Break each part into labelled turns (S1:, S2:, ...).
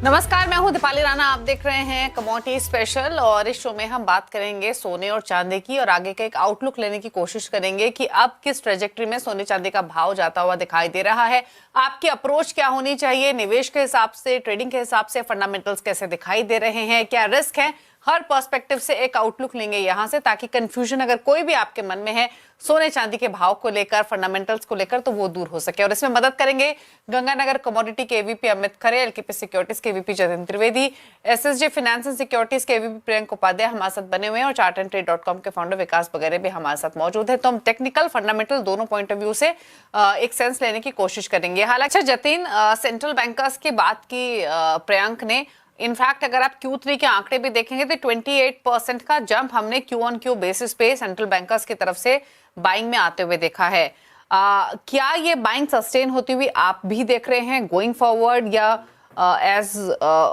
S1: नमस्कार, मैं हूं दीपाली राणा। आप देख रहे हैं कमोडिटी स्पेशल और इस शो में हम बात करेंगे सोने और चांदी की और आगे का एक आउटलुक लेने की कोशिश करेंगे कि अब किस ट्रेजेक्टरी में सोने चांदी का भाव जाता हुआ दिखाई दे रहा है। आपकी अप्रोच क्या होनी चाहिए, निवेश के हिसाब से, ट्रेडिंग के हिसाब से फंडामेंटल्स कैसे दिखाई दे रहे हैं, क्या रिस्क है, हर पर्सपेक्टिव से एक आउटलुक लेंगे यहां से, ताकि कंफ्यूजन अगर कोई भी आपके मन में है सोने चांदी के भाव को लेकर, फंडामेंटल्स को लेकर, तो वो दूर हो सके। और इसमें मदद करेंगे गंगानगर कमोडिटी के AVP Amit Khare, LKP securities के AVP Jatin Trivedi, SSJ finance and securities के एवीपी प्रियंक उपाध्याय हमारे साथ बने हुए हैं और chartandtrade.com के फाउंडर विकास वगैरह भी हमारे साथ मौजूद है। तो हम टेक्निकल फंडामेंटल दोनों पॉइंट ऑफ व्यू से एक सेंस लेने की कोशिश करेंगे। हालांकि जतिन, सेंट्रल बैंकर्स की बात की प्रियंक ने, इनफैक्ट अगर आप Q3 के आंकड़े भी देखेंगे तो 28% का जंप हमने क्यू ऑन क्यू बेसिस पे सेंट्रल बैंकर्स की तरफ से बाइंग में आते हुए देखा है। क्या ये बाइंग सस्टेन होती हुई आप भी देख रहे हैं गोइंग फॉरवर्ड, या एज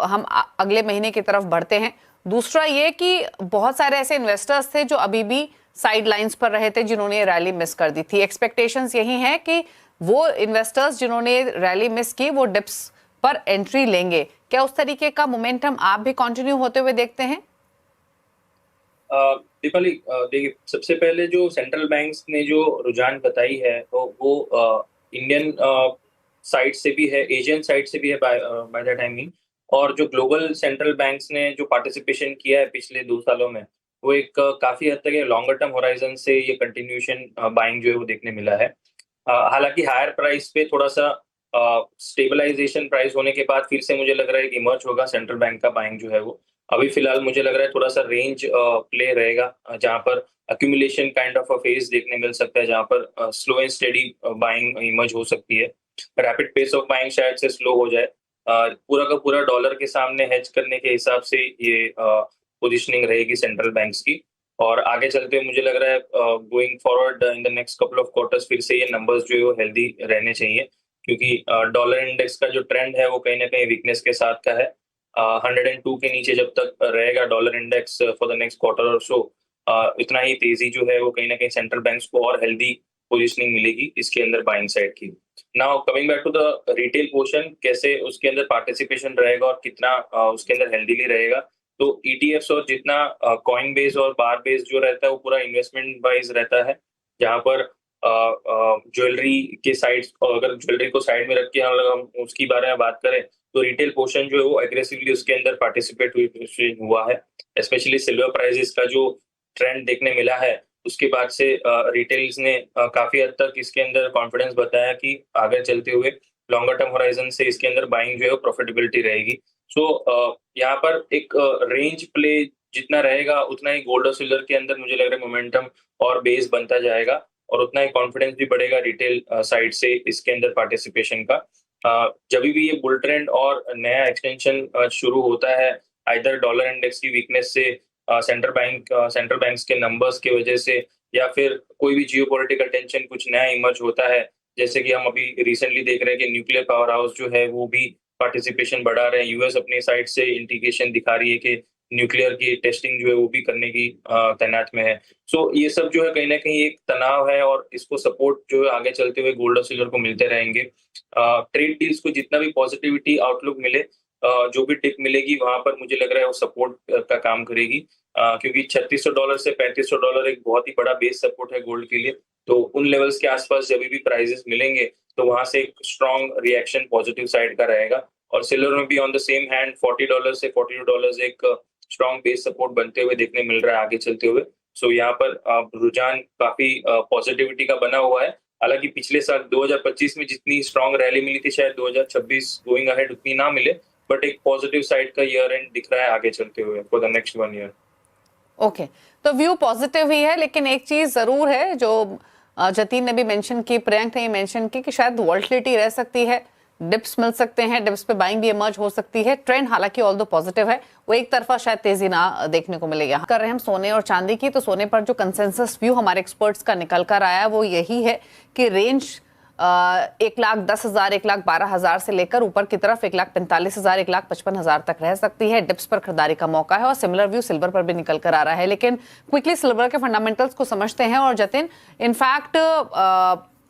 S1: हम अगले महीने की तरफ बढ़ते हैं? दूसरा ये कि बहुत सारे ऐसे इन्वेस्टर्स थे जो अभी भी साइड लाइन्स पर रहे थे, जिन्होंने रैली मिस कर दी थी। एक्सपेक्टेशंस यही है कि वो इन्वेस्टर्स जिन्होंने रैली मिस की वो डिप्स पर एंट्री लेंगे। क्या उस तरीके का मोमेंटम आप भी कंटिन्यू होते हुए देखते हैं?
S2: दीपाली, देखिए, सबसे पहले जो सेंट्रल बैंक्स ने जो रुझान बताई है तो वो इंडियन साइड से भी है, एशियन साइड से भी है बाय दैट आई मीन। और जो ग्लोबल सेंट्रल बैंक्स ने जो पार्टिसिपेशन किया है पिछले 2 सालों में, वो एक काफी हद तक लॉन्गर टर्म होराइजन से ये कंटिन्यूएशन बाइंग जो है वो देखने मिला है। हालांकि हायर प्राइस पे थोड़ा सा स्टेबलाइजेशन प्राइस होने के बाद फिर से मुझे लग रहा है कि इमर्ज होगा सेंट्रल बैंक का बाइंग जो है वो। अभी फिलहाल मुझे लग रहा है थोड़ा सा रेंज प्ले रहेगा, जहां पर accumulation kind of a phase देखने मिल सकता है, जहां पर slow and steady buying emerge हो सकती है। रैपिड पेस ऑफ बाइंग शायद से स्लो हो जाए। पूरा का पूरा डॉलर के सामने हेज करने के हिसाब से ये पोजिशनिंग रहेगी सेंट्रल बैंक्स की। और आगे चलते हुए मुझे लग रहा है going forward in the next couple of quarters फिर से ये नंबर्स जो है वो हेल्दी रहने चाहिए, क्योंकि डॉलर इंडेक्स का जो ट्रेंड है वो कहीं ना कहीं वीकनेस के साथ का है। 102 के नीचे जब तक रहेगा dollar index for the next quarter और सो, इतना ही तेजी जो है वो कहीं ना कहीं सेंट्रल बैंक्स को और हेल्दी पोजीशनिंग मिलेगी इसके अंदर बाइंग साइड की। Now coming back to the retail portion, कैसे उसके अंदर पार्टिसिपेशन रहेगा और कितना उसके अंदर हेल्दीली रहेगा। तो ईटीएफ्स और जितना कॉइन बेस और बार बेस जो रहता है वो पूरा इन्वेस्टमेंट वाइज रहता है, जहां पर ज्वेलरी के साइड, अगर ज्वेलरी को साइड में रख के अगर हम उसकी बारे में बात करें तो रिटेल पोर्शन जो है वो एग्रेसिवली उसके अंदर पार्टिसिपेट हुआ है। स्पेशली सिल्वर प्राइसेस का जो ट्रेंड देखने मिला है उसके बाद से रिटेल्स ने काफी हद तक इसके अंदर कॉन्फिडेंस बताया कि आगे चलते हुए लॉन्गर टर्म होराइजन से इसके अंदर बाइंग जो है प्रॉफिटेबिलिटी रहेगी। सो यहाँ पर एक रेंज प्ले जितना रहेगा उतना ही गोल्ड और सिल्वर के अंदर मुझे लग रहा है मोमेंटम और बेस बनता जाएगा, और उतना ही कॉन्फिडेंस भी बढ़ेगा रिटेल साइड से इसके अंदर पार्टिसिपेशन का। जब भी ये बुल ट्रेंड और नया एक्सटेंशन शुरू होता है, आइदर डॉलर इंडेक्स की वीकनेस से, सेंट्रल बैंक्स के नंबर्स की वजह से, या फिर कोई भी जियोपॉलिटिकल टेंशन कुछ नया इमर्ज होता है, जैसे कि हम अभी रिसेंटली देख रहे हैं कि न्यूक्लियर पावर हाउस जो है वो भी पार्टिसिपेशन बढ़ा रहे हैं। यूएस अपनी साइड से इंडिकेशन दिखा रही है कि न्यूक्लियर की टेस्टिंग जो है वो भी करने की तैनात में है। सो ये सब जो है कहीं ना कहीं एक तनाव है, और इसको सपोर्ट जो है आगे चलते हुए गोल्ड और सिल्वर को मिलते रहेंगे। ट्रेड डील्स को जितना भी पॉजिटिविटी आउटलुक मिले, जो भी टिप मिलेगी वहां पर मुझे लग रहा है वो सपोर्ट का काम करेगी, क्योंकि $3600 से $3500 एक बहुत ही बड़ा बेस सपोर्ट है गोल्ड के लिए। तो उन लेवल्स के आसपास जब भी प्राइसेस मिलेंगे तो वहां से एक स्ट्रॉन्ग रिएक्शन पॉजिटिव साइड का रहेगा। और सिल्वर में भी ऑन द सेम हैंड $40 से $42 एक स्ट्रॉन्ग बेस सपोर्ट बनते हुए देखने मिल रहा है आगे चलते हुए। सो यहाँ पर रुझान काफी पॉजिटिविटी का बना हुआ है। हालांकि पिछले साल 2025 में जितनी स्ट्रॉन्ग रैली मिली थी शायद 2026 गोइंग अहेड उतनी ना मिले, बट एक पॉजिटिव साइड का ईयर एंड दिख रहा है आगे चलते हुए for the next 1 year.
S1: Okay, तो व्यू पॉजिटिव ही है, लेकिन एक चीज जरूर है जो जतीन ने भी मेंशन की, प्रियंक ने मेंशन की, कि शायद वॉल्टिलिटी रह सकती है, डिप्स मिल सकते हैं, डिप्स पे बाइंग भी इमर्ज हो सकती है। ट्रेंड हालांकि ऑल दो पॉजिटिव है, वो एक तरफा शायद तेजी ना देखने को मिलेगा। कर रहे हैं हम सोने और चांदी की, तो सोने पर जो कंसेंसस व्यू हमारे एक्सपर्ट्स का निकल कर आया वो यही है कि रेंज 1,10,000, 1,12,000 से लेकर ऊपर की तरफ 1,45,000, 1,55,000 तक रह सकती है। डिप्स पर खरीदारी का मौका है, और सिमिलर व्यू सिल्वर पर भी निकल कर आ रहा है। लेकिन क्विकली सिल्वर के फंडामेंटल्स को समझते हैं। और जतिन, इनफैक्ट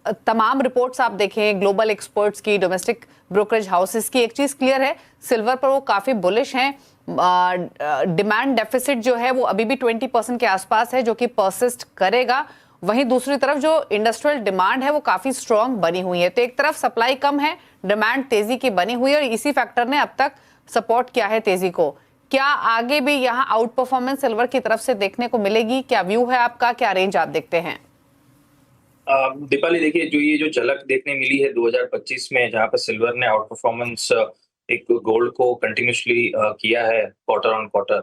S1: तमाम रिपोर्ट्स आप देखें, ग्लोबल एक्सपर्ट्स की, डोमेस्टिक ब्रोकरेज हाउसेस की, एक चीज क्लियर है, सिल्वर पर वो काफी बुलिश हैं। डिमांड डेफिसिट जो है वो अभी भी 20% के आसपास है, जो कि परसिस्ट करेगा। वहीं दूसरी तरफ जो इंडस्ट्रियल डिमांड है वो काफी स्ट्रांग बनी हुई है। तो एक तरफ सप्लाई कम है, डिमांड तेजी की बनी हुई है, और इसी फैक्टर ने अब तक सपोर्ट किया है तेजी को। क्या आगे भी यहाँ आउट परफॉर्मेंस सिल्वर की तरफ से देखने को मिलेगी? क्या व्यू है आपका, क्या रेंज आप देखते हैं?
S2: दीपाली, देखिए, जो ये जो झलक देखने मिली है 2025 में, जहां पर सिल्वर ने आउट परफॉर्मेंस एक गोल्ड को कंटिन्यूसली किया है क्वार्टर ऑन क्वार्टर,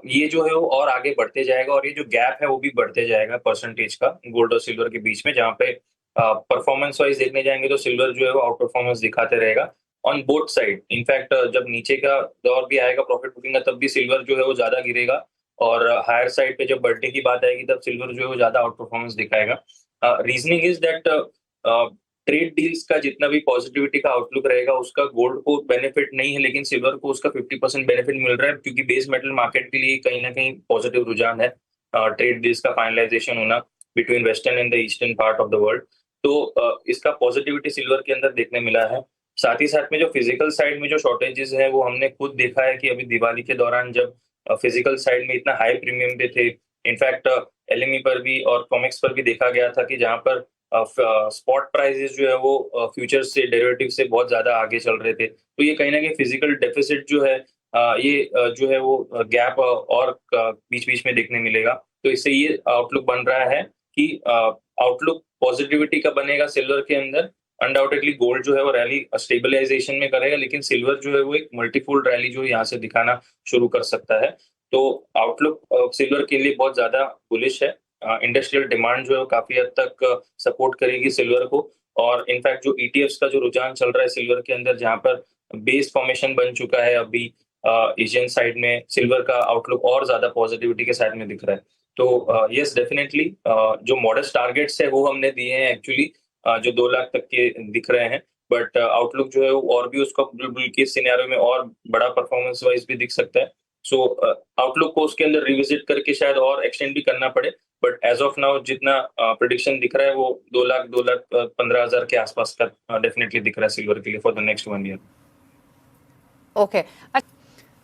S2: ये जो है वो और आगे बढ़ते जाएगा, और ये जो गैप है वो भी बढ़ते जाएगा परसेंटेज का गोल्ड और सिल्वर के बीच में, जहाँ पे परफॉर्मेंस वाइज देखने जाएंगे तो सिल्वर जो है वो आउट परफॉर्मेंस दिखाते रहेगा ऑन बोथ साइड। इनफैक्ट जब नीचे का दौर भी आएगा प्रॉफिट बुकिंग का, तब भी सिल्वर जो है वो ज्यादा गिरेगा, और हायर साइड पे जब बढ़ने की बात आएगी तब सिल्वर जो है वो ज्यादा आउट परफॉर्मेंस दिखाएगा। Reasoning is that trade deals का जितना भी पॉजिटिविटी का आउटलुक रहेगा उसका गोल्ड को बेनिफिट नहीं है, लेकिन सिल्वर को उसका 50% बेनिफिट मिल रहा है, क्योंकि बेस मेटल मार्केट के लिए कहीं ना कहीं पॉजिटिव रुझान है ट्रेड डील्स का फाइनलाइजेशन होना between western and the eastern part of the world. तो इसका पॉजिटिविटी सिल्वर के अंदर देखने मिला है। साथ ही साथ में जो फिजिकल साइड में जो शॉर्टेजेस है वो हमने खुद देखा है कि अभी दिवाली के दौरान जब फिजिकल साइड में इतना हाई प्रीमियम पे थे, इनफैक्ट एलएमई पर भी और कॉमिक्स पर भी देखा गया था कि जहां पर स्पॉट प्राइसेस जो है वो फ्यूचर्स से डेरिवेटिव से बहुत ज्यादा आगे चल रहे थे। तो ये कहीं ना कहीं फिजिकल डेफिसिट जो है ये जो है वो गैप और बीच बीच में देखने मिलेगा। तो इससे ये आउटलुक बन रहा है कि आउटलुक पॉजिटिविटी का बनेगा सिल्वर के अंदर। अनडाउटेडली गोल्ड जो है वो रैली स्टेबलाइजेशन में करेगा, लेकिन सिल्वर जो है वो एक मल्टीफोल्ड रैली जो यहाँ से दिखाना शुरू कर सकता है। तो आउटलुक सिल्वर के लिए बहुत ज्यादा बुलिश है। इंडस्ट्रियल डिमांड जो है काफी हद तक सपोर्ट करेगी सिल्वर को, और इनफैक्ट जो ईटीएफ्स का जो रुझान चल रहा है सिल्वर के अंदर, जहां पर बेस फॉर्मेशन बन चुका है अभी एशियन साइड में, सिल्वर का आउटलुक और ज्यादा पॉजिटिविटी के साइड में दिख रहा है। तो यस, डेफिनेटली जो मॉडेस्ट टारगेट्स है वो हमने दिए हैं एक्चुअली, जो 2 लाख तक के दिख रहे हैं, बट आउटलुक जो है और भी उसका बुल केस सिनेरियो में और बड़ा परफॉर्मेंस वाइज भी दिख सकता है। सो आउटलुक को उसके अंदर रिविजिट करके शायद और एक्सटेंड भी करना पड़े, बट एज ऑफ नाउ जितना प्रेडिक्शन दिख रहा है वो 2 लाख 15,000 के आसपास का डेफिनेटली दिख रहा है सिल्वर के लिए for the next 1 year.
S1: Okay,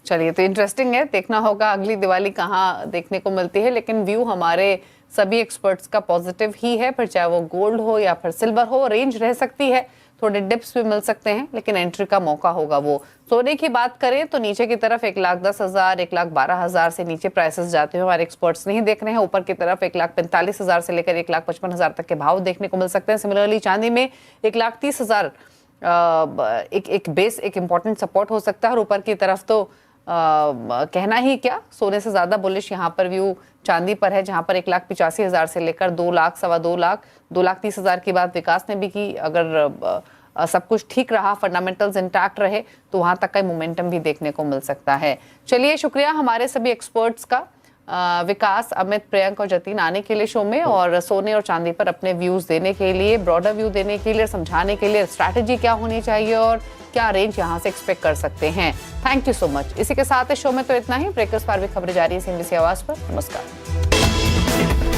S1: चलिए, तो इंटरेस्टिंग है, देखना होगा अगली दिवाली कहाँ देखने को मिलती है। लेकिन व्यू हमारे सभी एक्सपर्ट्स का पॉजिटिव ही है, फिर चाहे वो गोल्ड हो या फिर सिल्वर हो। रेंज रह सकती है, थोड़े डिप्स भी मिल सकते हैं, लेकिन एंट्री का मौका होगा वो। सोने की बात करें तो नीचे की तरफ 1,10,000, 1,12,000 से नीचे प्राइसेस जाते हुए हमारे एक्सपर्ट्स नहीं देख रहे हैं। ऊपर की तरफ 1,45,000 से लेकर 1,55,000 तक के भाव देखने को मिल सकते हैं। सिमिलरली चांदी में 1,30,000 एक इम्पोर्टेंट सपोर्ट हो सकता है, और ऊपर की तरफ तो कहना ही क्या, सोने से ज्यादा बुलिश यहाँ पर व्यू चांदी पर है, जहां पर 1,85,000 से लेकर 2 लाख, 2.25 लाख, 2,30,000 की बात विकास ने भी की। अगर सब कुछ ठीक रहा, फंडामेंटल्स इंटैक्ट रहे, तो वहां तक का मोमेंटम भी देखने को मिल सकता है। चलिए, शुक्रिया हमारे सभी एक्सपर्ट्स का, विकास, अमित, प्रियंक और जतीन, आने के लिए शो में, और सोने और चांदी पर अपने व्यूज देने के लिए, ब्रॉडर व्यू देने के लिए, समझाने के लिए स्ट्रैटेजी क्या होनी चाहिए और क्या रेंज यहां से एक्सपेक्ट कर सकते हैं। Thank you so much. इसी के साथ इस शो में तो इतना ही। ब्रेकर्स पर भी खबरें जारी है CNBC आवाज पर। नमस्कार।